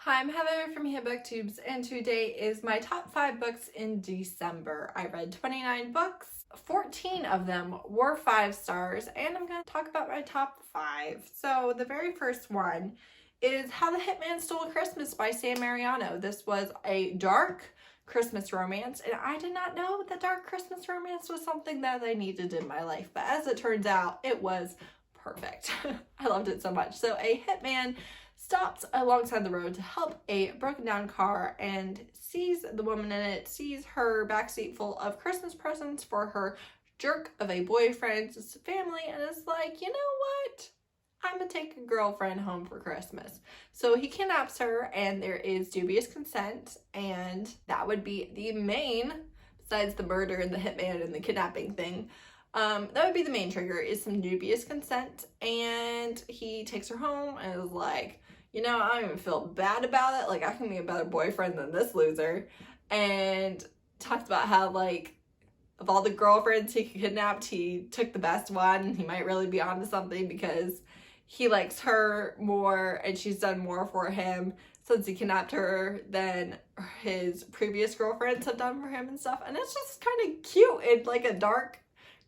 Hi, I'm Heather from booktubes, and today is my top 5 books in December. I read 29 books, 14 of them were 5 stars, and I'm going to talk about my top 5. So the very first one is How the Hitman Stole Christmas by Mariano. This was a dark Christmas romance, and I did not know that dark Christmas romance was something that I needed in my life, but as it turns out, it was perfect. I loved it so much. So a hitman stops alongside the road to help a broken down car and sees the woman in it, sees her backseat full of Christmas presents for her jerk of a boyfriend's family, and is like, you know what? I'm gonna take a girlfriend home for Christmas. So he kidnaps her, and there is dubious consent, and that would be the main, besides the murder and the hitman and the kidnapping thing, that would be the main trigger, is some dubious consent. And he takes her home and is like, you know, I don't even feel bad about it. Like, I can be a better boyfriend than this loser. And talks about how, like, of all the girlfriends he kidnapped, he took the best one. He might really be onto something because he likes her more and she's done more for him since he kidnapped her than his previous girlfriends have done for him and stuff. And it's just kind of cute in like a dark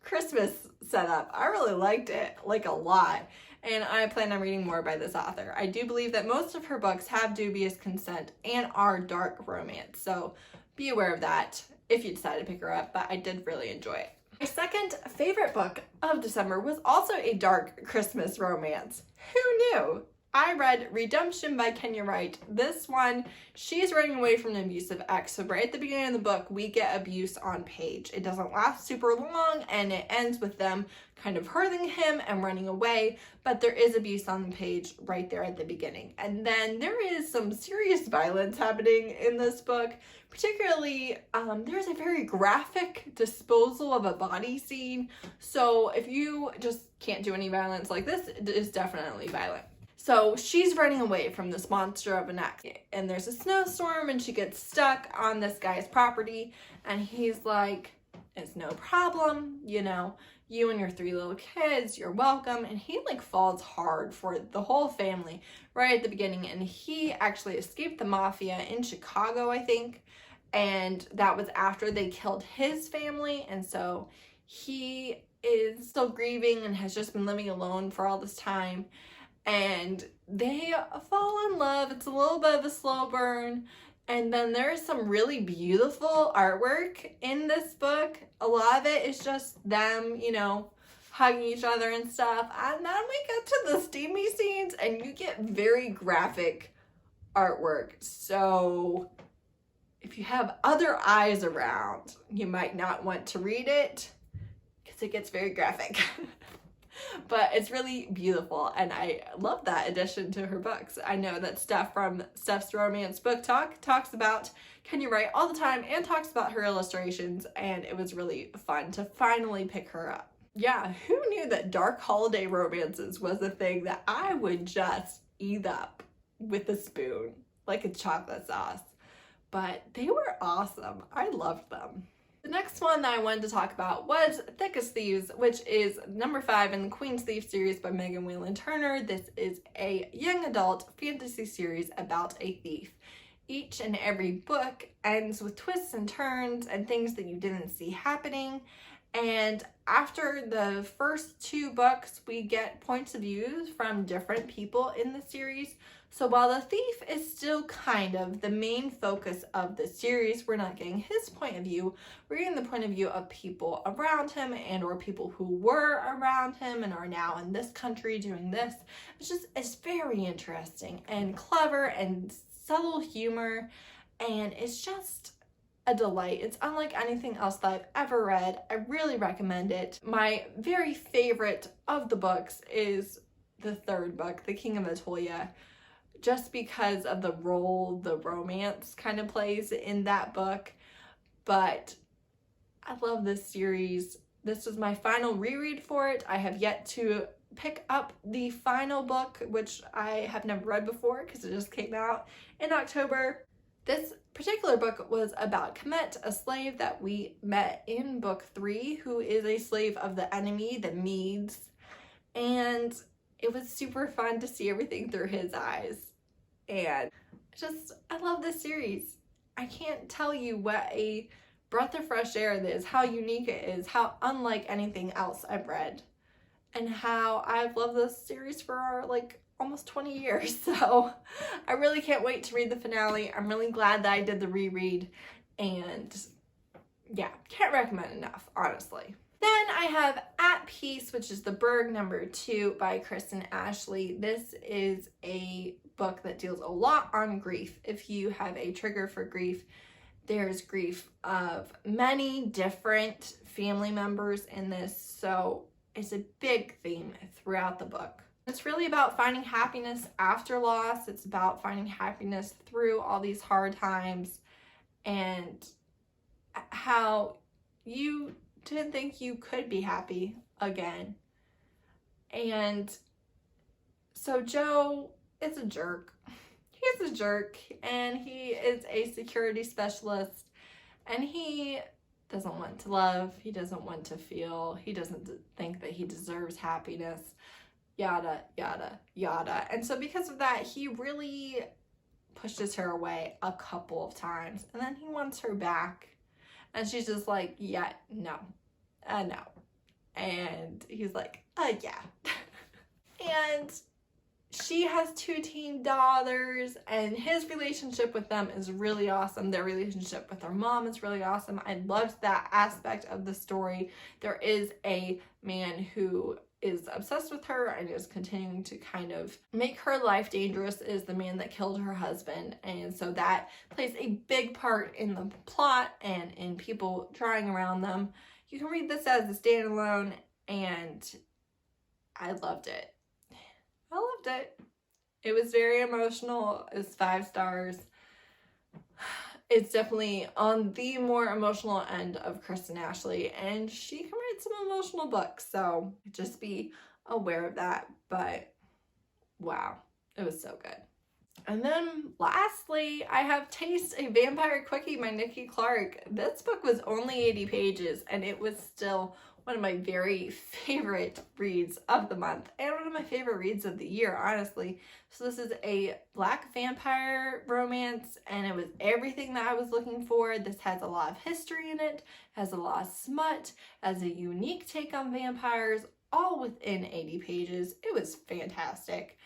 Christmas setup. I really liked it, like, a lot. And I plan on reading more by this author. I do believe that most of her books have dubious consent and are dark romance, so be aware of that if you decide to pick her up, but I did really enjoy it. My second favorite book of December was also a dark Christmas romance. Who knew? I read Redemption by Wright. This one, she's running away from an abusive ex. So right at the beginning of the book, we get abuse on page. It doesn't last super long, and it ends with them kind of hurting him and running away, but there is abuse on the page right there at the beginning. And then there is some serious violence happening in this book. Particularly, there's a very graphic disposal of a body scene. So if you just can't do any violence like this, it is definitely violent. So she's running away from this monster of an ex, and there's a snowstorm, and she gets stuck on this guy's property, and he's like, it's no problem, you know, you and your 3 little kids, you're welcome. And he like falls hard for the whole family right at the beginning, and he actually escaped the mafia in Chicago, I think, and that was after they killed his family, and so he is still grieving and has just been living alone for all this time. And they fall in love. It's a little bit of a slow burn. And then there's some really beautiful artwork in this book. A lot of it is just them, you know, hugging each other and stuff. And then we get to the steamy scenes, and you get very graphic artwork. So if you have other eyes around, you might not want to read it because it gets very graphic. But it's really beautiful, and I love that addition to her books. I know that Steph from Steph's Romance Book Talk talks about Wright all the time and talks about her illustrations, and it was really fun to finally pick her up. Yeah, who knew that dark holiday romances was a thing that I would just eat up with a spoon, like a chocolate sauce? But they were awesome. I loved them. The next one that I wanted to talk about was Thick as Thieves, which is number 5 in the Queen's Thief series by Whalen Turner. This is a young adult fantasy series about a thief. Each and every book ends with twists and turns and things that you didn't see happening. And after the first 2 books, we get points of view from different people in the series. So while the thief is still kind of the main focus of the series, we're not getting his point of view. We're getting the point of view of people around him and or people who were around him and are now in this country doing this. It's very interesting and clever and subtle humor, and it's just a delight. It's unlike anything else that I've ever read. I really recommend it. My very favorite of the books is the 3rd book, The King of Atolia, just because of the role the romance kind of plays in that book. But I love this series. This was my final reread for it. I have yet to pick up the final book, which I have never read before because it just came out in October. This particular book was about Kamet, a slave that we met in book 3, who is a slave of the enemy, the Medes. And it was super fun to see everything through his eyes. And I love this series. I can't tell you what a breath of fresh air it is, how unique it is, how unlike anything else I've read, and how I've loved this series for like almost 20 years. So I really can't wait to read the finale. I'm really glad that I did the reread, and yeah, can't recommend enough, honestly. Then I have At Peace, which is the Burg #2 by Kristen Ashley. This is a book that deals a lot on grief. If you have a trigger for grief, there's grief of many different family members in this, so it's a big theme throughout the book. It's really about finding happiness after loss. It's about finding happiness through all these hard times, and how you didn't think you could be happy again. And so Joe is a jerk. He's a jerk, and he is a security specialist, and he doesn't want to love, he doesn't want to feel, he doesn't think that he deserves happiness, yada, yada, yada. And so because of that, he really pushes her away a couple of times, and then he wants her back, and she's just like, yeah, no, no. And he's like, yeah. And she has 2 teen daughters, and his relationship with them is really awesome. Their relationship with their mom is really awesome. I loved that aspect of the story. There is a man who is obsessed with her and is continuing to kind of make her life dangerous, is the man that killed her husband. And so that plays a big part in the plot and in people trying around them. You can read this as a standalone, and I loved it. I loved it. It was very emotional. It's 5 stars. It's definitely on the more emotional end of Kristen Ashley, and she can write some emotional books, so just be aware of that. But wow, it was so good. And then lastly, I have Taste, a Vampire Quickie by Nikki Clark. This book was only 80 pages, and it was still one of my very favorite reads of the month, and one of my favorite reads of the year, honestly. So this is a Black vampire romance, and it was everything that I was looking for. This has a lot of history in it, has a lot of smut, has a unique take on vampires, all within 80 pages. It was fantastic.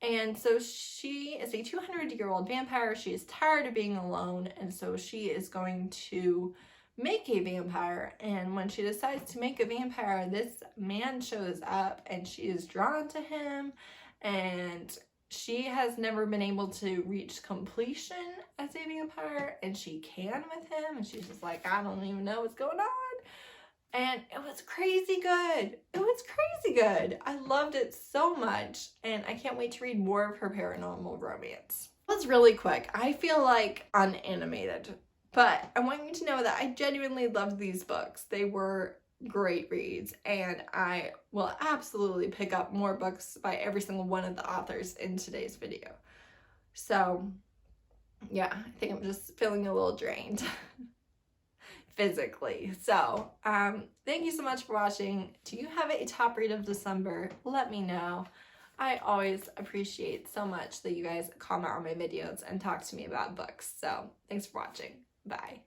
And so she is a 200-year-old vampire. She is tired of being alone, and so she is going to make a vampire. And when she decides to make a vampire, this man shows up, and she is drawn to him, and she has never been able to reach completion as a vampire, and she can with him, and she's just like, I don't even know what's going on. And it was crazy good. It was crazy good. I loved it so much, and I can't wait to read more of her paranormal romance. It was really quick. I feel like unanimated, but I want you to know that I genuinely loved these books. They were great reads, and I will absolutely pick up more books by every single one of the authors in today's video. So yeah, I think I'm just feeling a little drained physically. So thank you so much for watching. Do you have a top read of December? Let me know. I always appreciate so much that you guys comment on my videos and talk to me about books. So thanks for watching. Bye.